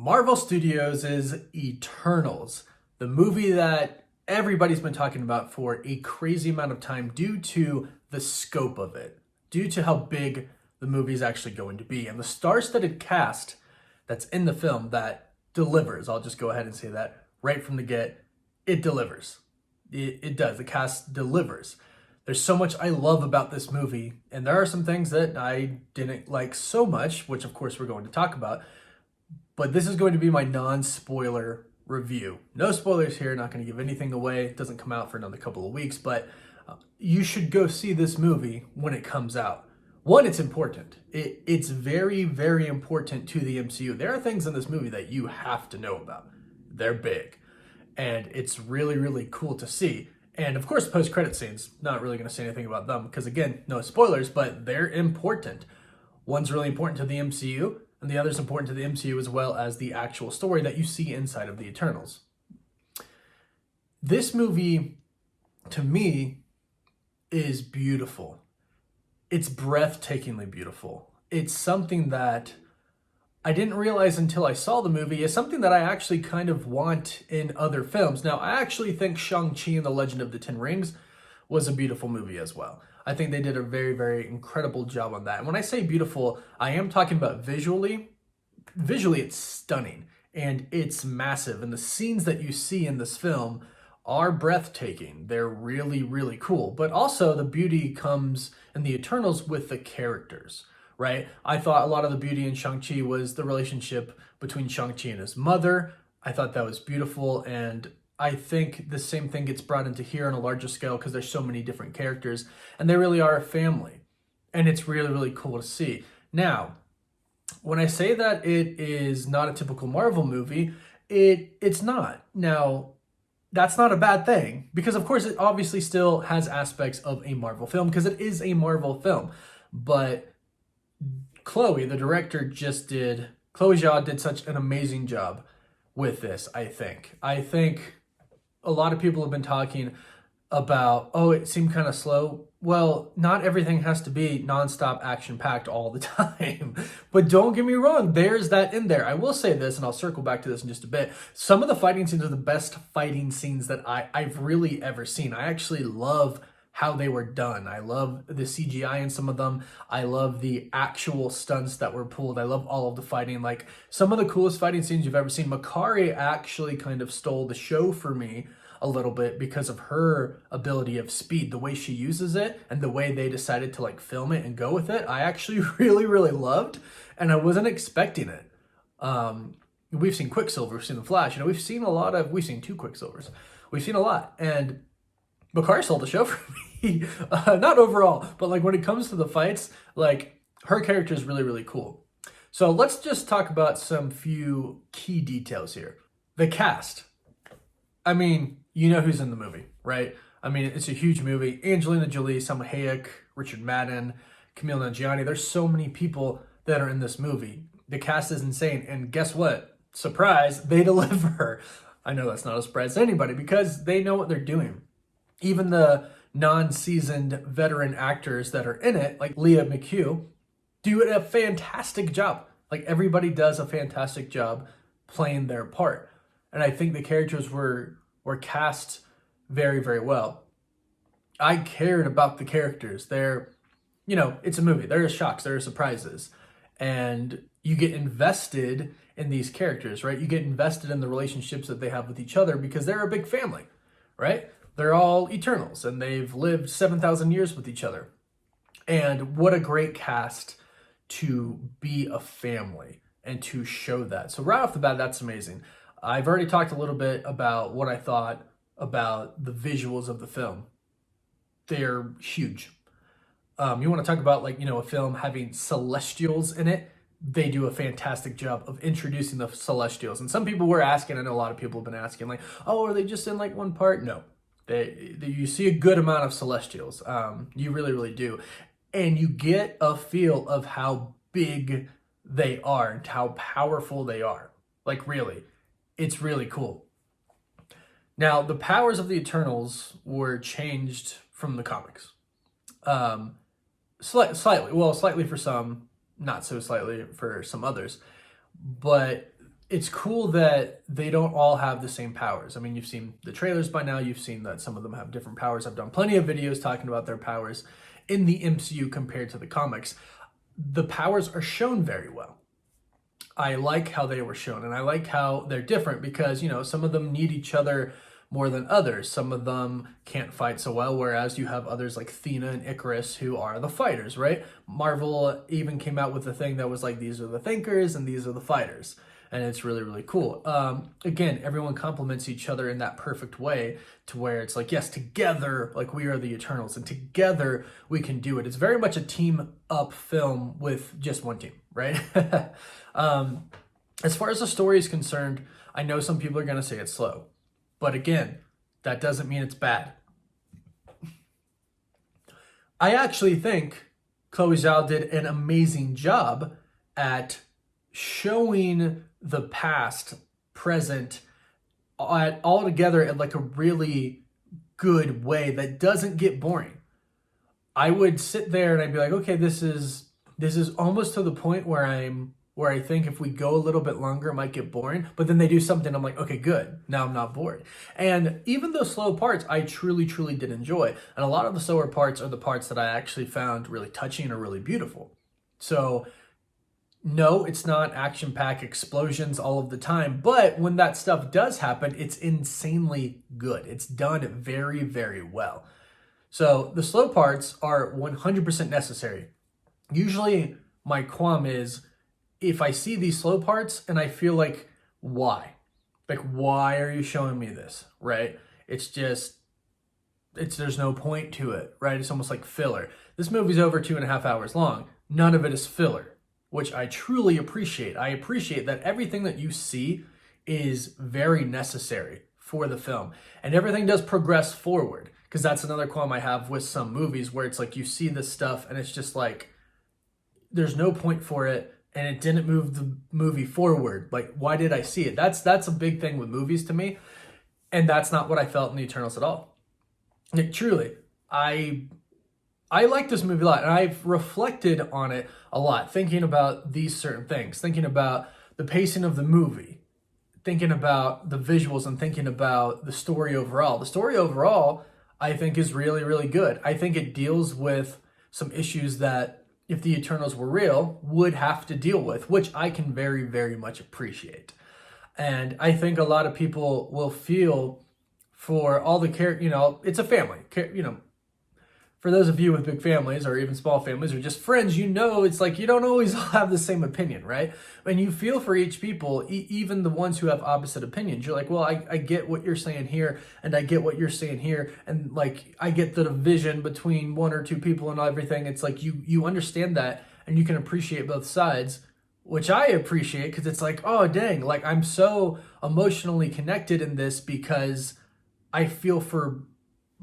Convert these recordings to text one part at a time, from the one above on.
Marvel Studios' Eternals, the movie that everybody's been talking about for a crazy amount of time due to the scope of it, due to how big the movie is actually going to be, and the star-studded cast that's in the film that delivers. I'll just go ahead and say that right from the get. It delivers. It does. The cast delivers. There's so much I love about this movie, and there are some things that I didn't like so much, which of course we're going to talk about. But this is going to be my non-spoiler review. No spoilers here, not going to give anything away. It doesn't come out for another couple of weeks, but you should go see this movie when it comes out. One, it's important. It's very, very important to the MCU. There are things in this movie that you have to know about. They're big. And it's really, really cool to see. And of course, post-credit scenes, not really going to say anything about them because again, no spoilers, but they're important. One's really important to the MCU, and the other's important to the MCU as well as the actual story that you see inside of the Eternals. This movie, to me, is beautiful. It's breathtakingly beautiful. It's something that I didn't realize until I saw the movie is something that I actually kind of want in other films. Now, I actually think Shang Chi and the Legend of the Ten Rings was a beautiful movie as well. I think they did a very, very incredible job on that. And when I say beautiful, I am talking about visually. Visually, it's stunning and it's massive. And the scenes that you see in this film are breathtaking. They're really, really cool. But also the beauty comes in the Eternals with the characters, right? I thought a lot of the beauty in Shang-Chi was the relationship between Shang-Chi and his mother. I thought that was beautiful, and I think the same thing gets brought into here on a larger scale because there's so many different characters, and they really are a family, and it's really, really cool to see. Now, when I say that it is not a typical Marvel movie, it's not. Now, that's not a bad thing, because of course it obviously still has aspects of a Marvel film, because it is a Marvel film, but Chloe, the director, Chloe Zhao did such an amazing job with this, I think. I think a lot of people have been talking about, oh, it seemed kind of slow. Well, not everything has to be nonstop action-packed all the time. But don't get me wrong, there's that in there. I will say this, and I'll circle back to this in just a bit. Some of the fighting scenes are the best fighting scenes that I've really ever seen. I actually love how they were done. I love the CGI in some of them. I love the actual stunts that were pulled. I love all of the fighting. Like, some of the coolest fighting scenes you've ever seen. Makari actually kind of stole the show for me a little bit because of her ability of speed, the way she uses it and the way they decided to like film it and go with it. I actually really, really loved, and I wasn't expecting it. We've seen Quicksilver, we've seen The Flash, we've seen two Quicksilvers. We've seen a lot, and Makari stole the show for me. Not overall, but like when it comes to the fights, like her character is really, really cool. So let's just talk about some few key details here. The cast. I mean, you know who's in the movie, right? I mean, it's a huge movie. Angelina Jolie, Salma Hayek, Richard Madden, Camille Nanjiani. There's so many people that are in this movie. The cast is insane. And guess what? Surprise, they deliver. I know that's not a surprise to anybody because they know what they're doing. Even the non-seasoned veteran actors that are in it, like Leah McHugh, do a fantastic job. Like, everybody does a fantastic job playing their part. And I think the characters were cast very, very well. I cared about the characters. It's a movie. There are shocks, there are surprises. And you get invested in these characters, right? You get invested in the relationships that they have with each other because they're a big family, right? They're all Eternals, and they've lived 7,000 years with each other. And what a great cast to be a family and to show that. So right off the bat, that's amazing. I've already talked a little bit about what I thought about the visuals of the film. They're huge. You want to talk about a film having celestials in it? They do a fantastic job of introducing the celestials. And some people were asking, I know a lot of people have been asking, like, oh, are they just in like one part? No. You see a good amount of celestials. You really, really do. And you get a feel of how big they are and how powerful they are. Like, really. It's really cool. Now, the powers of the Eternals were changed from the comics. Slightly for some, not so slightly for some others. But it's cool that they don't all have the same powers. I mean, you've seen the trailers by now. You've seen that some of them have different powers. I've done plenty of videos talking about their powers in the MCU compared to the comics. The powers are shown very well. I like how they were shown, and I like how they're different because, some of them need each other more than others. Some of them can't fight so well, whereas you have others like Thena and Icarus who are the fighters, right? Marvel even came out with a thing that was like, these are the thinkers and these are the fighters. And it's really, really cool. Again, everyone complements each other in that perfect way to where it's like, yes, together, like we are the Eternals, and together we can do it. It's very much a team up film with just one team, right? As far as the story is concerned, I know some people are going to say it's slow. But again, that doesn't mean it's bad. I actually think Chloe Zhao did an amazing job at showing the past, present, all together in like a really good way that doesn't get boring. I would sit there and I'd be like, okay, this is almost to the point where I think if we go a little bit longer, it might get boring. But then they do something, I'm like, okay, good. Now I'm not bored. And even those slow parts, I truly, truly did enjoy. And a lot of the slower parts are the parts that I actually found really touching or really beautiful. So no, it's not action-packed explosions all of the time. But when that stuff does happen, it's insanely good. It's done very, very well. So the slow parts are 100% necessary. Usually my qualm is, if I see these slow parts and I feel like, why? Like, why are you showing me this, right? There's no point to it, right? It's almost like filler. This movie's over 2.5 hours long. None of it is filler, which I truly appreciate. I appreciate that everything that you see is very necessary for the film. And everything does progress forward, because that's another qualm I have with some movies where it's like you see this stuff and it's just like, there's no point for it. And it didn't move the movie forward. Like, why did I see it? That's a big thing with movies to me. And that's not what I felt in The Eternals at all. Like, truly, I like this movie a lot. And I've reflected on it a lot, thinking about these certain things, thinking about the pacing of the movie, thinking about the visuals, and thinking about the story overall. The story overall, I think, is really, really good. I think it deals with some issues that, if the Eternals were real, would have to deal with, which I can very, very much appreciate. And I think a lot of people will feel for all the it's a family. For those of you with big families or even small families or just friends, it's like you don't always have the same opinion, right? And you feel for each people, even the ones who have opposite opinions. You're like, well, I get what you're saying here, and I get what you're saying here, and like I get the division between one or two people and everything. It's like you understand that, and you can appreciate both sides, which I appreciate, because it's like, oh dang, like I'm so emotionally connected in this because I feel for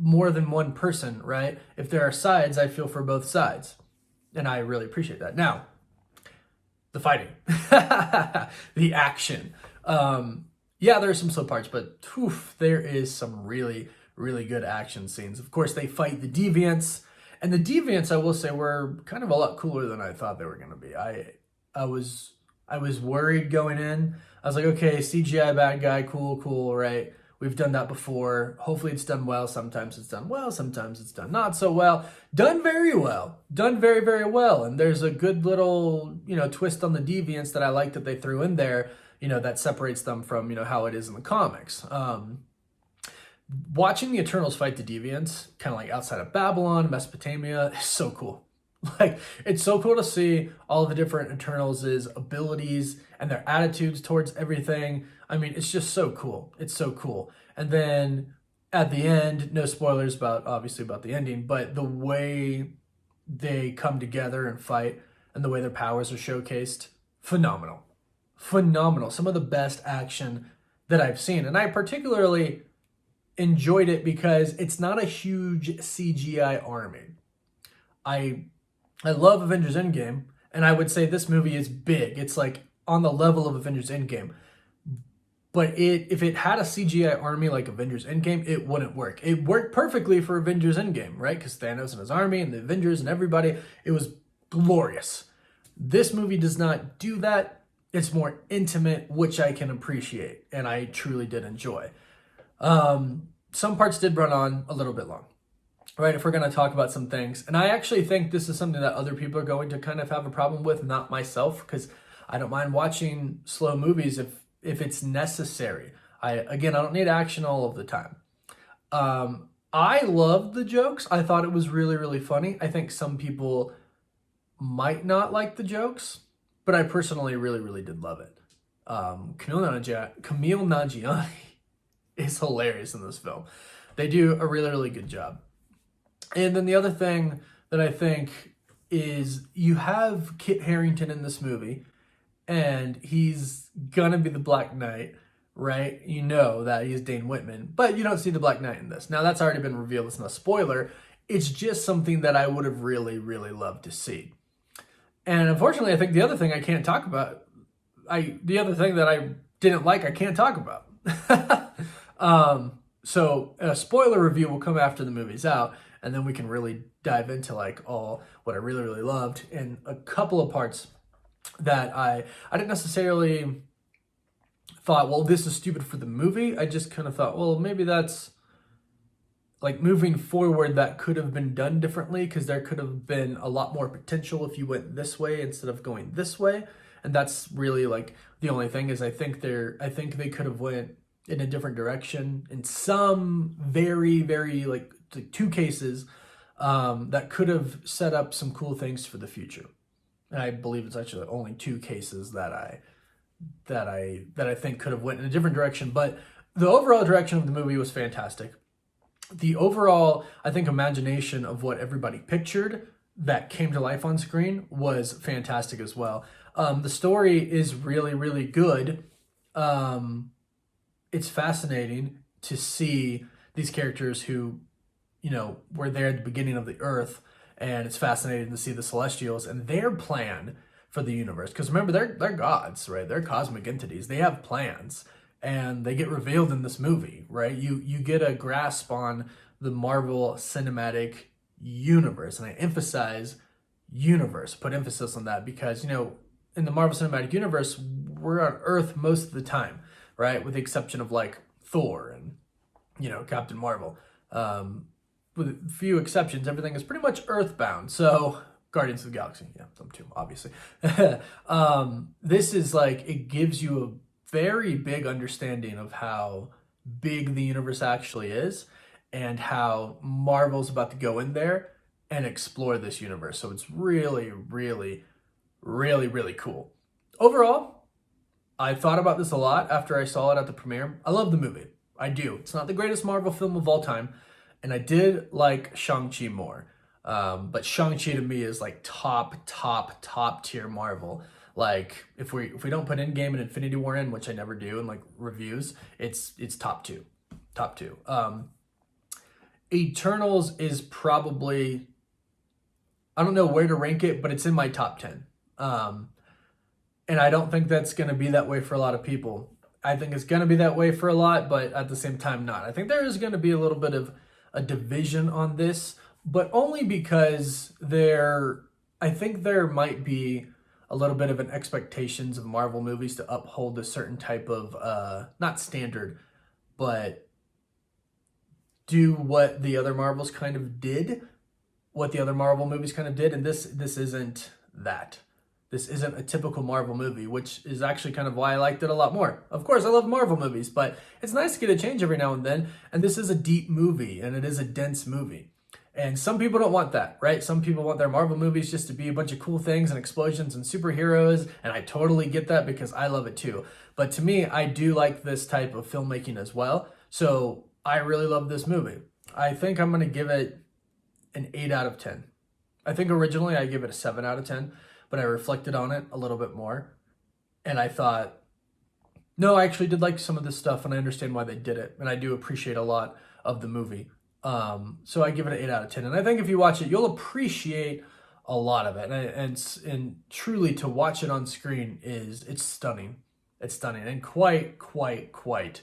more than one person, right? If there are sides, I feel for both sides. And I really appreciate that. Now, the fighting, the action. Yeah, there are some slow parts, but there is some really, really good action scenes. Of course, they fight the deviants. And the deviants, I will say, were kind of a lot cooler than I thought they were going to be. I was worried going in. I was like, okay, CGI bad guy, cool, right? We've done that before. Hopefully it's done well. Sometimes it's done well. Sometimes it's done not so well. Done very well. Done very, very well. And there's a good little, twist on the deviants that I like that they threw in there, that separates them from, how it is in the comics. Watching the Eternals fight the deviants, kind of like outside of Babylon, Mesopotamia, is so cool. Like, it's so cool to see all the different Eternals' abilities and their attitudes towards everything. I mean, it's just so cool. It's so cool. And then at the end, no spoilers obviously about the ending, but the way they come together and fight and the way their powers are showcased, phenomenal. Phenomenal. Some of the best action that I've seen. And I particularly enjoyed it because it's not a huge CGI army. I love Avengers Endgame, and I would say this movie is big. It's like on the level of Avengers Endgame. But if it had a CGI army like Avengers Endgame, it wouldn't work. It worked perfectly for Avengers Endgame, right? Because Thanos and his army and the Avengers and everybody, it was glorious. This movie does not do that. It's more intimate, which I can appreciate, and I truly did enjoy. Some parts did run on a little bit long, right? If we're going to talk about some things. And I actually think this is something that other people are going to kind of have a problem with, not myself, because I don't mind watching slow movies if it's necessary. I don't need action all of the time. I loved the jokes. I thought it was really, really funny. I think some people might not like the jokes, but I personally really, really did love it. Camille Nanjiani is hilarious in this film. They do a really, really good job. And then the other thing that I think is you have Kit Harington in this movie, and he's gonna be the Black Knight, right? You know that he's Dane Whitman, but you don't see the Black Knight in this. Now that's already been revealed. It's not a spoiler. It's just something that I would have really, really loved to see. And unfortunately, I think the other thing I can't talk about, the other thing that I didn't like, I can't talk about. So a spoiler review will come after the movie's out, and then we can really dive into like all what I really, really loved, and a couple of parts that I didn't necessarily thought, well, this is stupid for the movie. I just kind of thought, well, maybe that's like moving forward that could have been done differently, because there could have been a lot more potential if you went this way instead of going this way. And that's really like the only thing is I think they could have went in a different direction in some very, very like two cases that could have set up some cool things for the future. And I believe it's actually only two cases that I think could have went in a different direction. But the overall direction of the movie was fantastic. The overall, I think, imagination of what everybody pictured that came to life on screen was fantastic as well. The story is really, really good. It's fascinating to see these characters who, you know, were there at the beginning of the Earth, and it's fascinating to see the Celestials and their plan for the universe. Because remember, they're gods, right? They're cosmic entities. They have plans, and they get revealed in this movie, right? You get a grasp on the Marvel Cinematic Universe, and I emphasize universe, put emphasis on that, because, you know, in the Marvel Cinematic Universe, we're on Earth most of the time, right? With the exception of like Thor and, you know, Captain Marvel. With a few exceptions, everything is pretty much Earthbound. So Guardians of the Galaxy, yeah, them too, obviously. This is like, it gives you a very big understanding of how big the universe actually is and how Marvel's about to go in there and explore this universe. So it's really, really, really, really cool. Overall, I thought about this a lot after I saw it at the premiere. I love the movie. I do. It's not the greatest Marvel film of all time, and I did like Shang Chi more. But Shang Chi to me is like top tier Marvel. Like if we don't put Endgame and Infinity War in, which I never do in like reviews, it's top two. Eternals is probably, I don't know where to rank it, but it's in my top 10. And I don't think that's going to be that way for a lot of people. I think it's going to be that way for a lot, but at the same time not. I think there is going to be a little bit of a division on this, but only because I think there might be a little bit of an expectations of Marvel movies to uphold a certain type of, not standard, but do what the other Marvels kind of did, what the other Marvel movies kind of did, and this isn't that. This isn't a typical Marvel movie, which is actually kind of why I liked it a lot more. Of course, I love Marvel movies, but it's nice to get a change every now and then, and this is a deep movie, and it is a dense movie. And some people don't want that, right? Some people want their Marvel movies just to be a bunch of cool things and explosions and superheroes, and I totally get that because I love it too. But to me, I do like this type of filmmaking as well, so I really love this movie. I think I'm going to give it an 8 out of 10. I think originally I give it a 7 out of 10, but I reflected on it a little bit more, and I thought, no, I actually did like some of this stuff, and I understand why they did it, and I do appreciate a lot of the movie. So I give it an 8 out of 10, and I think if you watch it, you'll appreciate a lot of it, and truly to watch it on screen it's stunning. It's stunning and quite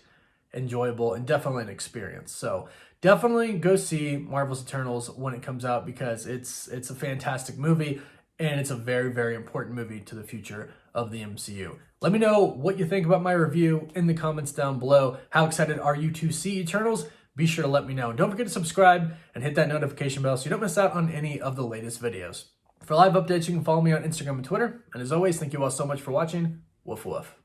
enjoyable, and definitely an experience. So definitely go see Marvel's Eternals when it comes out, because it's a fantastic movie, and it's a very, very important movie to the future of the MCU. Let me know what you think about my review in the comments down below. How excited are you to see Eternals? Be sure to let me know. Don't forget to subscribe and hit that notification bell so you don't miss out on any of the latest videos. For live updates, you can follow me on Instagram and Twitter. And as always, thank you all so much for watching. Woof woof.